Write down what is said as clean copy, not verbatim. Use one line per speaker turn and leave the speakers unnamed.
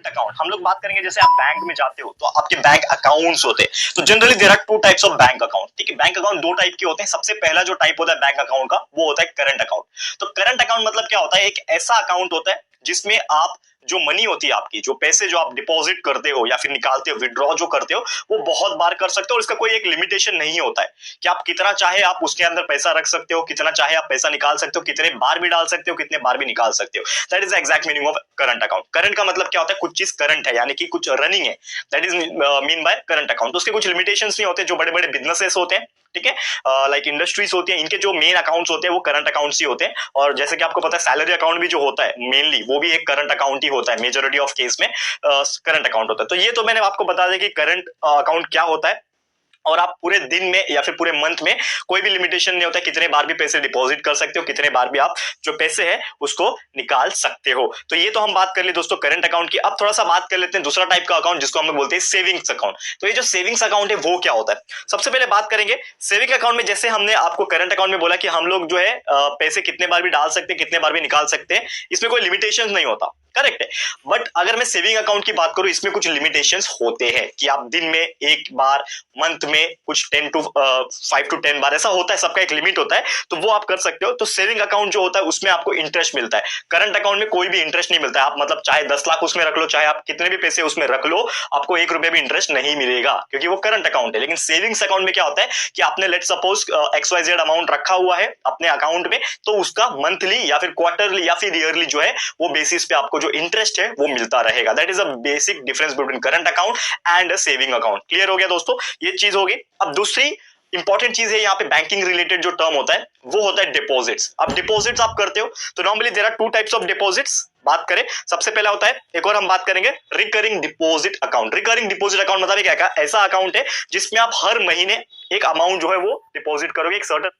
Account हम लोग बात करेंगे, जैसे आप बैंक में जाते हो तो आपके बैंक अकाउंट्स होते हैं। तो generally there are two types of bank account. ठीक है, बैंक अकाउंट दो टाइप के होते हैं। सबसे पहला जो टाइप होता है बैंक अकाउंट का, वो होता है करंट अकाउंट। तो करंट अकाउंट मतलब क्या होता है? एक ऐसा अकाउंट होता है जिसमें आप जो मनी होती है आपकी, जो पैसे जो आप डिपॉजिट करते हो या फिर निकालते हो, विड्रॉ जो करते हो, वो बहुत बार कर सकते हो और इसका कोई एक लिमिटेशन नहीं होता है कि आप कितना चाहे आप उसके अंदर पैसा रख सकते हो, कितना चाहे आप पैसा निकाल सकते हो, कितने बार भी डाल सकते हो, कितने बार भी निकाल सकते हो। That is the exact meaning of current account. Current का मतलब क्या होता है? कुछ चीज करंट है, यानी कि कुछ रनिंग है। That is mean by current account. तो उसके कुछ लिमिटेशंस नहीं होते। जो बड़े बड़े बिजनेसेस होते हैं, ठीक है, लाइक इंडस्ट्रीज होती है, इनके जो मेन अकाउंट्स होते हैं वो करंट अकाउंट्स ही होते हैं। और जैसे कि आपको पता है सैलरी अकाउंट भी जो होता है मेनली, वो भी एक करंट अकाउंट ही होता है। मेजोरिटी ऑफ केस में करंट अकाउंट होता है। तो ये तो मैंने आपको बता दिया कि करंट अकाउंट क्या होता है। और आप पूरे दिन में या फिर पूरे मंथ में कोई भी लिमिटेशन नहीं होता, कितने बार भी पैसे डिपॉजिट कर सकते हो, कितने बार भी आप जो पैसे है उसको निकाल सकते हो। तो ये तो हम बात कर ले दोस्तों करंट अकाउंट की। अब थोड़ा सा बात कर लेते हैं दूसरा टाइप का अकाउंट, जिसको हम लोग बोलते हैं सेविंग्स अकाउंट। तो ये जो सेविंग्स अकाउंट है वो क्या होता है? सबसे पहले बात करेंगे सेविंग अकाउंट में। जैसे हमने आपको करंट अकाउंट में बोला कि हम लोग जो है पैसे कितने बार भी डाल सकते हैं, कितने बार भी निकाल सकते हैं, इसमें कोई लिमिटेशन नहीं होता, करेक्ट है। बट अगर मैं सेविंग अकाउंट की बात करूं, इसमें कुछ लिमिटेशंस होते हैं कि आप दिन में एक बार, मंथ में कुछ 5 to 10 बार, ऐसा होता है, सबका एक लिमिट होता है, तो वो आप कर सकते हो। तो सेविंग अकाउंट जो होता है उसमें आपको इंटरेस्ट मिलता है। करंट अकाउंट में कोई भी इंटरेस्ट नहीं मिलता है। आप मतलब चाहे 10 लाख उसमें रख लो, चाहे आप कितने भी पैसे उसमें रख लो, आपको 1 रुपया भी इंटरेस्ट नहीं मिलेगा, क्योंकि वो करंट अकाउंट है। लेकिन सेविंग्स अकाउंट में क्या होता है कि आपने लेट सपोज XYZ अमाउंट रखा हुआ है अपने अकाउंट में, तो उसका मंथली या फिर क्वार्टरली या फिर ईयरली जो है वो बेसिस पे आपको जो इंटरेस्ट है वो मिलता रहेगा। That is a basic difference between current account and saving account. Clear हो गया दोस्तों? ये चीज होगी। अब दूसरी इंपॉर्टेंट चीज है यहाँ पे बैंकिंग रिलेटेड जो टर्म होता है वो होता है डिपॉजिट्स। अब डिपॉजिट्स आप करते हो तो normally there are two types of deposits. बात करें, सबसे पहला होता है, एक और हम बात करेंगे, recurring deposit account. Recurring deposit account मतलब क्या? ऐसा अकाउंट है जिसमें आप हर महीने एक अमाउंट जो है वो डिपॉजिट करोगे, एक सर्टेन